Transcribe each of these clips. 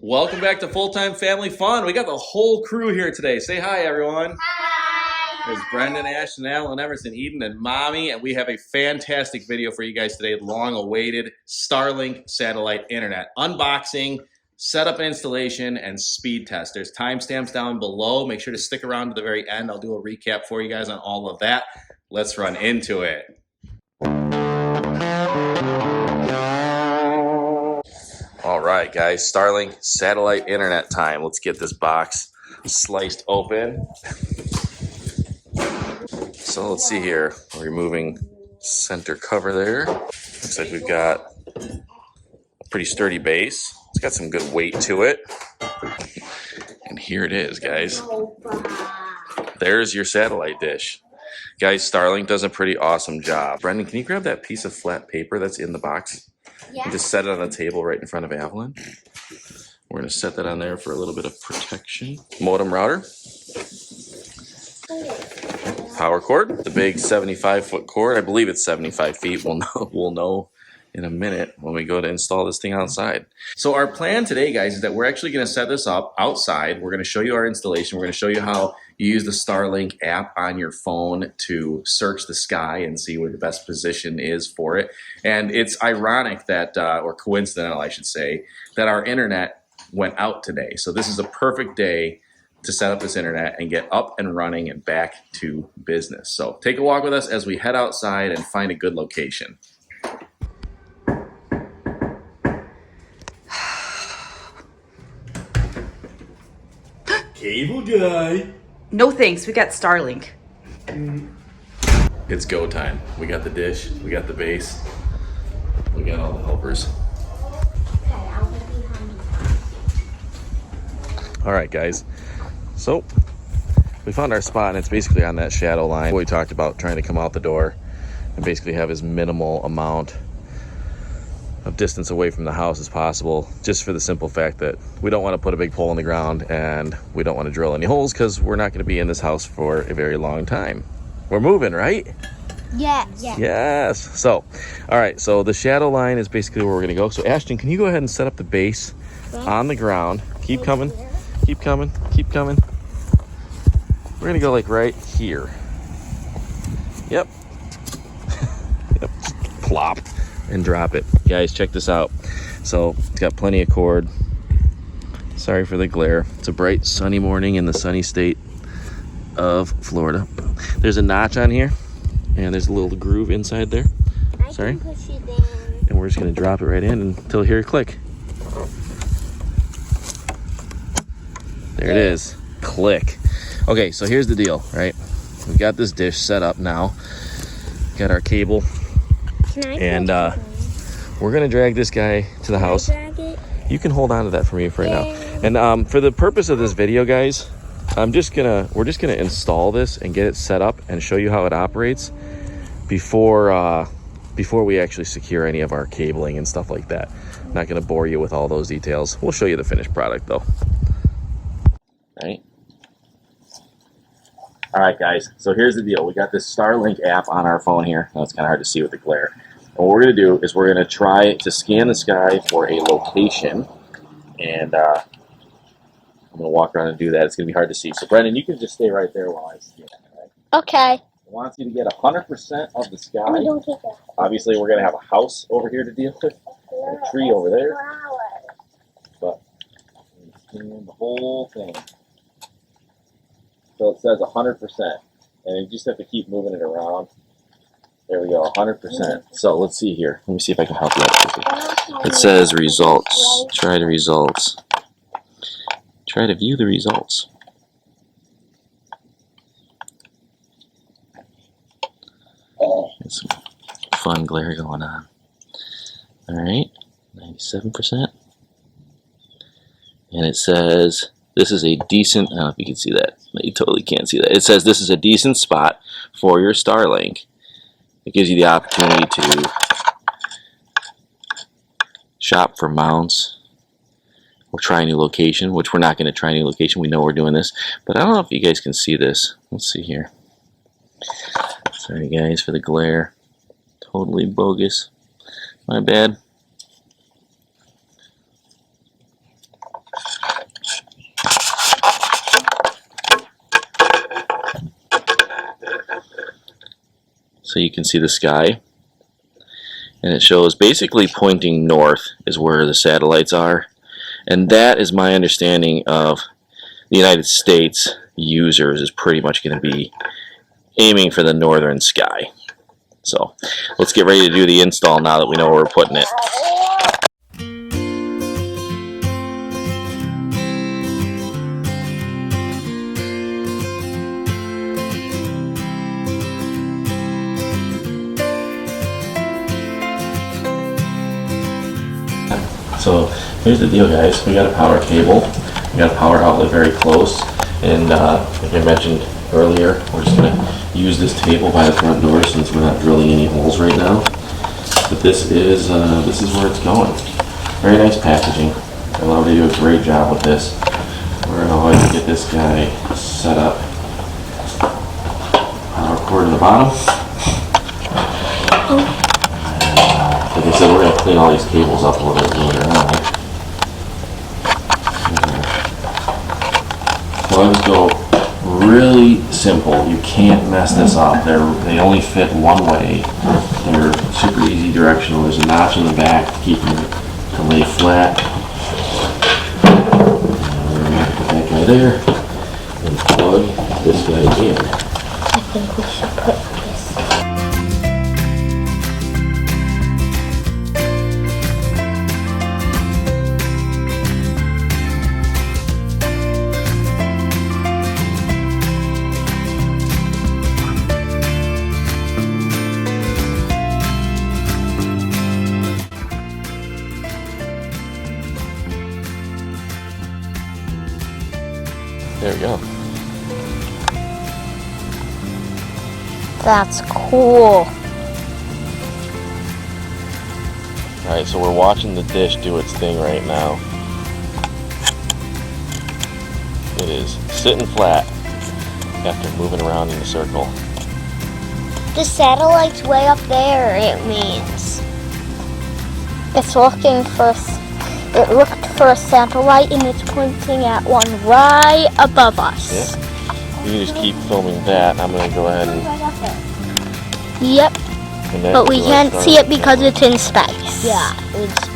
Welcome back to Full-Time Family Fun. We got the whole crew here today. Say hi, everyone. Hi. There's Brendan, Ashton, Alan, Emerson, Eden, and Mommy, and we have a fantastic video for you guys today. Long-awaited Starlink satellite internet unboxing, setup, installation, and speed test. There's timestamps down below. Make sure to stick around to the very end. I'll do a recap for you guys on all of that. Let's run into it. All right, guys, Starlink satellite internet time. Let's get this box sliced open. So let's see here. We're removing center cover there. Looks like we've got a pretty sturdy base. It's got some good weight to it. And here it is, guys. There's your satellite dish. Guys, Starlink does a pretty awesome job. Brendan, can you grab that piece of flat paper that's in the box? Yeah. And just set it on the table right in front of Evelyn. We're going to set that on there for a little bit of protection. Modem router. Power cord. The big 75-foot cord. I believe it's 75 feet. We'll know in a minute when we go to install this thing outside. So our plan today, guys, is that we're actually going to set this up outside. We're going to show you our installation. We're going to show you how you use the Starlink app on your phone to search the sky and see where the best position is for it. And it's ironic that, or coincidental, I should say, that our internet went out today. So this is a perfect day to set up this internet and get up and running and back to business. So take a walk with us as we head outside and find a good location. Cable guy. No thanks, we got Starlink. It's go time. We got the dish, we got the base, we got all the helpers. All right, guys. So we found our spot, and it's basically on that shadow line. We talked about trying to come out the door and basically have as minimal amount of distance away from the house as possible, just for the simple fact that we don't want to put a big hole in the ground and we don't want to drill any holes because we're not going to be in this house for a very long time. We're moving, right? Yes. Yes. So, all right, so the shadow line is basically where we're going to go. So Ashton, can you go ahead and set up the base on the ground? Keep coming, keep coming, keep coming. We're going to go like right here. Yep. Yep. Plop. And drop it. Guys, check this out. So it's got plenty of cord. Sorry for the glare. It's a bright sunny morning in the sunny state of Florida. There's a notch on here and there's a little groove inside there. Sorry. Push it in. And we're just going to drop it right in until you hear a click. There it is. Click. Okay, so here's the deal, right? We've got this dish set up now. Got our cable. And we're gonna drag this guy to the house. You can hold on to that for me for right now. And for the purpose of this video, guys, we're just gonna install this and get it set up and show you how it operates before we actually secure any of our cabling and stuff like that. I'm not gonna bore you with all those details. We'll show you the finished product though. Right. All right, guys, so here's the deal. We got this Starlink app on our phone here. Now it's kind of hard to see with the glare. And what we're going to do is we're going to try to scan the sky for a location. And I'm going to walk around and do that. It's going to be hard to see. So, Brendan, you can just stay right there while I scan. Right? Okay. I want you to get 100% of the sky. Obviously, we're going to have a house over here to deal with, and a tree over there. But scan the whole thing. So it says 100%, and you just have to keep moving it around. There we go, 100%. So let's see here. Let me see if I can help you out. It says results. Try the results. Try to view the results. There's some fun glare going on. All right, 97%. And it says this is a decent, I don't know if you can see that. You totally can't see that. It says this is a decent spot for your Starlink. It gives you the opportunity to shop for mounts or try a new location, which we're not going to try a new location. We know we're doing this. But I don't know if you guys can see this. Let's see here. Sorry, guys, for the glare. Totally bogus. My bad. so you can see the sky. And it shows basically pointing north is where the satellites are. And that is my understanding of the United States users is pretty much going to be aiming for the northern sky. So let's get ready to do the install now that we know where we're putting it. So here's the deal, guys. We got a power cable. We got a power outlet very close. And like I mentioned earlier, we're just going to use this table by the front door since we're not drilling any holes right now. But this is where it's going. Very nice packaging. I love to do a great job with this. We're going to go ahead and get this guy set up. Power cord in the bottom. Like I said, we're going to clean all these cables up a little bit later on. Plugs go really simple. You can't mess this up. They only fit one way. They're super easy directional. There's a notch in the back to keep them to lay flat. Put that guy there and plug this guy in. I think we should put this. There we go. That's cool. Alright, so we're watching the dish do its thing right now. It is sitting flat after moving around in a circle. The satellite's way up there, it means. It's looking for, it looked for a satellite and it's pointing at one right above us. Yeah. You can just keep filming that. I'm going to go ahead and... Yep, connect but we to our can't see it Starlink because camera. it's in space. Yeah, it's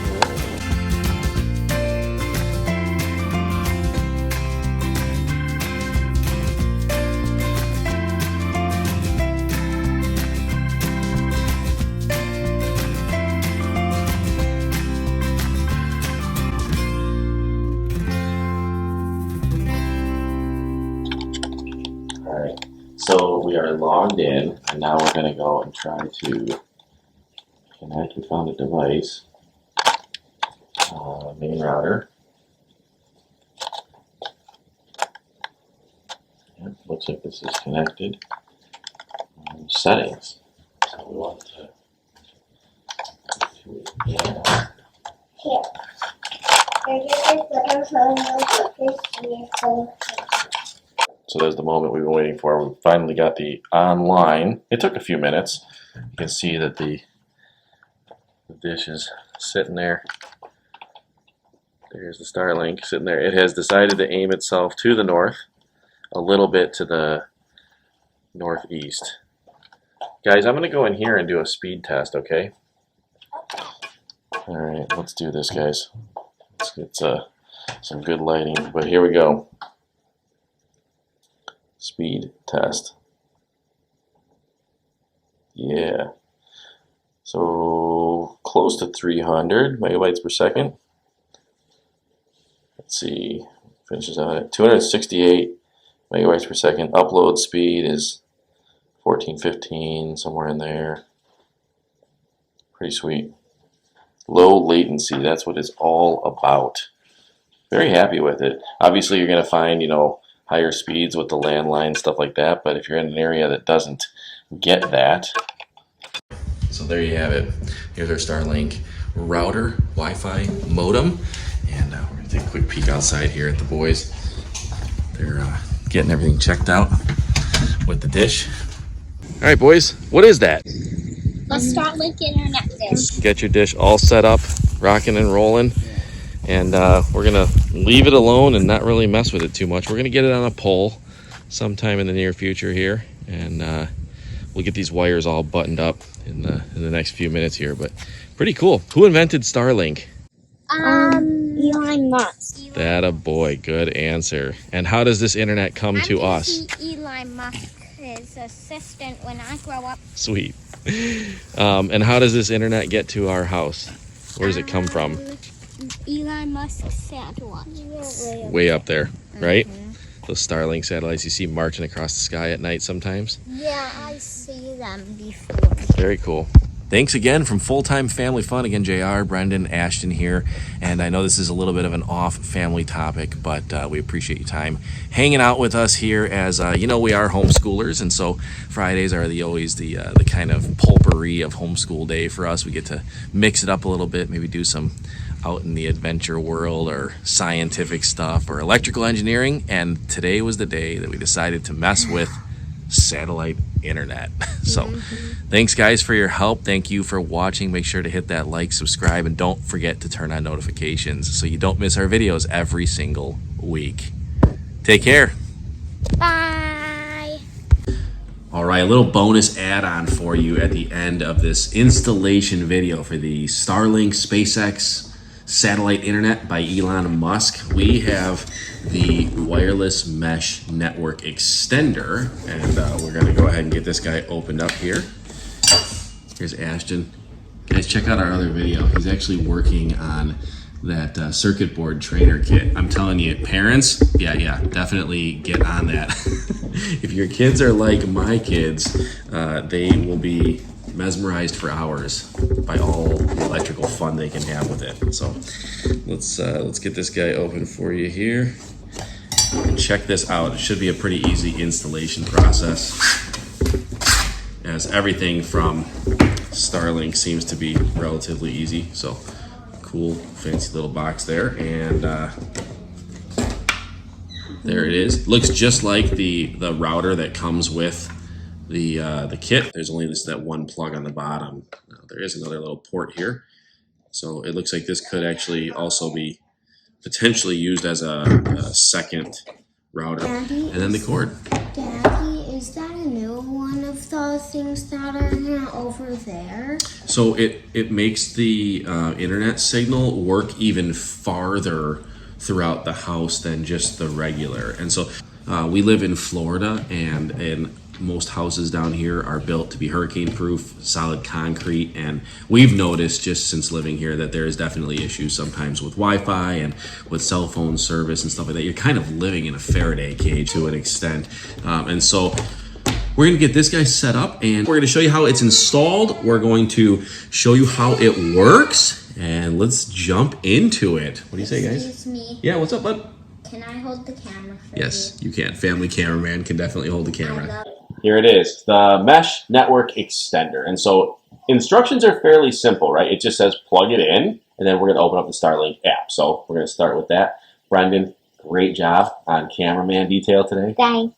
Alright, so we are logged in, and now we're going to go and try to connect. We found a device, main router. Yep, looks like this is connected. Settings. So we want to. Yeah. here. So there's the moment we've been waiting for. We finally got the online. It took a few minutes. You can see that the dish is sitting there. There's the Starlink sitting there. It has decided to aim itself to the north, a little bit to the northeast. Guys, I'm going to go in here and do a speed test, okay? Alright, let's do this, guys. Let's get some good lighting. But here we go. Speed test. Yeah. So close to 300 megabytes per second. Let's see. Finishes out at 268 megabytes per second. Upload speed is 1415, somewhere in there. Pretty sweet. Low latency, that's what it's all about. Very happy with it. Obviously you're going to find, higher speeds with the landline, stuff like that, but if you're in an area that doesn't get that. So there you have it. Here's our Starlink router, Wi-Fi modem, and we're going to take a quick peek outside here at the boys. They're getting everything checked out with the dish. All right, boys, what is that? Let's Starlink internet dish. Get your dish all set up, rocking and rolling. And we're going to leave it alone and not really mess with it too much. We're going to get it on a pole sometime in the near future here. And we'll get these wires all buttoned up in the next few minutes here. But pretty cool. Who invented Starlink? Elon Musk. That a boy. Good answer. And how does this internet come to us? Elon Musk, his assistant, when I grow up. Sweet. And how does this internet get to our house? Where does it come from? Elon Musk's satellite. Way up there, right? Those Starlink satellites you see marching across the sky at night sometimes. Yeah, I see them before. Very cool. Thanks again from Full-Time Family Fun. Again, JR, Brendan, Ashton here. And I know this is a little bit of an off family topic, but we appreciate your time hanging out with us here as, you know, we are homeschoolers. And so Fridays are always the kind of potpourri of homeschool day for us. We get to mix it up a little bit, maybe do some out in the adventure world or scientific stuff or electrical engineering. And today was the day that we decided to mess with satellite internet. So thanks guys for your help. Thank you for watching. Make sure to hit that like, subscribe, and don't forget to turn on notifications so you don't miss our videos every single week. Take care. Bye. All right, a little bonus add-on for you at the end of this installation video for the Starlink SpaceX satellite internet by Elon Musk. We have the wireless mesh network extender, and we're gonna go ahead and get this guy opened up here. Here's Ashton. Guys, check out our other video. He's actually working on that circuit board trainer kit. I'm telling you, parents, yeah, definitely get on that. If your kids are like my kids, they will be mesmerized for hours by all the electrical fun they can have with it. So let's get this guy open for you here. And check this out. It should be a pretty easy installation process, as everything from Starlink seems to be relatively easy. So cool, fancy little box there, and there it is. Looks just like the router that comes with the kit. There's only that one plug on the bottom. Now, there is another little port here, so it looks like this could actually also be potentially used as a second router. Daddy, and then the cord. Daddy, is that a new one of those things that are over there? So it makes the internet signal work even farther throughout the house than just the regular. And so we live in Florida, and most houses down here are built to be hurricane proof, solid concrete, and we've noticed just since living here that there is definitely issues sometimes with Wi-Fi and with cell phone service and stuff like that. You're kind of living in a Faraday cage to an extent. And so we're going to get this guy set up, and we're going to show you how it's installed. We're going to show you how it works, and let's jump into it. What do you say, guys? Excuse me. Yeah, what's up, bud? Can I hold the camera for Yes, you can. Family cameraman can definitely hold the camera. I love Here it is, the mesh network extender. And so instructions are fairly simple, right? It just says plug it in, and then we're going to open up the Starlink app. So we're going to start with that. Brendan, great job on cameraman detail today. Thanks.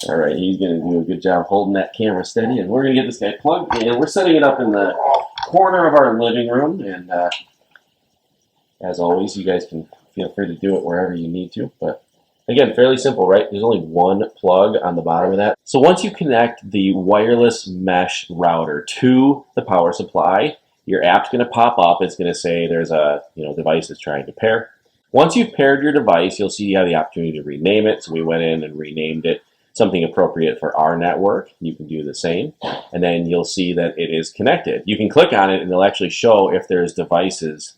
All right, he's going to do a good job holding that camera steady, and we're going to get this guy plugged in. We're setting it up in the corner of our living room, and as always, you guys can feel free to do it wherever you need to, but again, fairly simple, right? There's only one plug on the bottom of that. So once you connect the wireless mesh router to the power supply, your app's going to pop up. It's going to say there's a device that's trying to pair. Once you've paired your device, you'll see you have the opportunity to rename it. So we went in and renamed it something appropriate for our network. You can do the same. And then you'll see that it is connected. You can click on it and it'll actually show if there's devices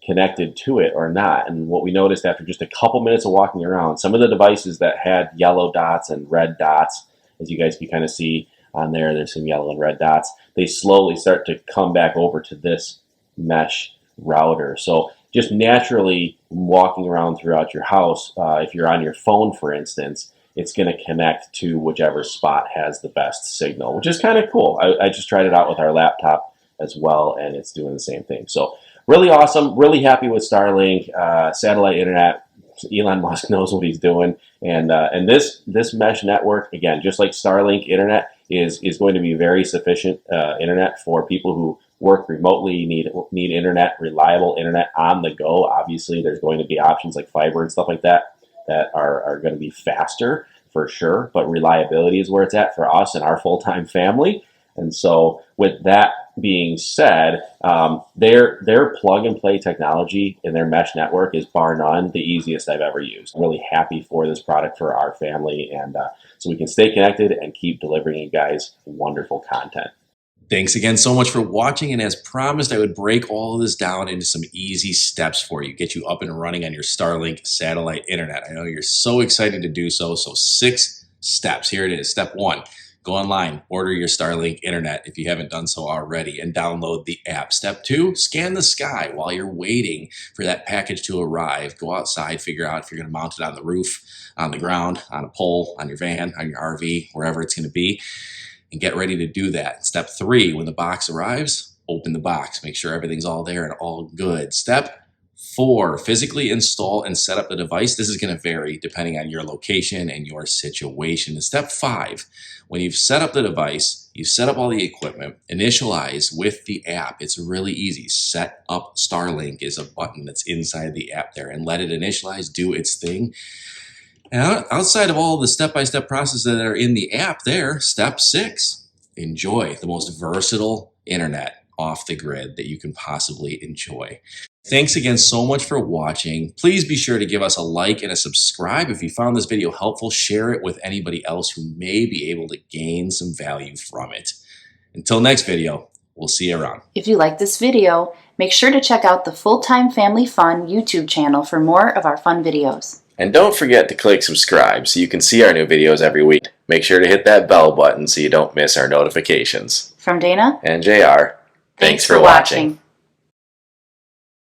connected to it or not. And what we noticed after just a couple minutes of walking around, some of the devices that had yellow dots and red dots, as you guys can kind of see on there, there's some yellow and red dots, they slowly start to come back over to this mesh router. So just naturally walking around throughout your house, if you're on your phone, for instance, it's going to connect to whichever spot has the best signal, which is kind of cool. I just tried it out with our laptop as well, and it's doing the same thing. So really awesome, really happy with Starlink, satellite internet. Elon Musk knows what he's doing. And this mesh network, again, just like Starlink internet, is going to be very sufficient internet for people who work remotely, need internet, reliable internet on the go. Obviously, there's going to be options like fiber and stuff like that that are going to be faster for sure, but reliability is where it's at for us and our full-time family. And so with that being said, their plug-and-play technology in their mesh network is bar none the easiest I've ever used. I'm really happy for this product for our family, and so we can stay connected and keep delivering you guys wonderful content. Thanks again so much for watching, and as promised, I would break all of this down into some easy steps for you, get you up and running on your Starlink satellite internet. I know you're so excited to do so. So 6 steps. Here it is. Step 1, go online, order your Starlink internet if you haven't done so already, and download the app. Step 2, scan the sky while you're waiting for that package to arrive. Go outside, figure out if you're going to mount it on the roof, on the ground, on a pole, on your van, on your RV, wherever it's going to be, and get ready to do that. Step 3, when the box arrives, open the box. Make sure everything's all there and all good. Step 4, physically install and set up the device. This is going to vary depending on your location and your situation. And step 5, when you've set up the device, you set up all the equipment, initialize with the app. It's really easy. Set up Starlink is a button that's inside the app there, and let it initialize, do its thing. And outside of all the step-by-step processes that are in the app there, step 6, enjoy the most versatile internet off the grid that you can possibly enjoy. Thanks again so much for watching. Please be sure to give us a like and a subscribe. If you found this video helpful, share it with anybody else who may be able to gain some value from it. Until next video, we'll see you around. If you like this video, make sure to check out the Full-Time Family Fun YouTube channel for more of our fun videos. And don't forget to click subscribe so you can see our new videos every week. Make sure to hit that bell button so you don't miss our notifications. From Danah and JR, thanks for watching.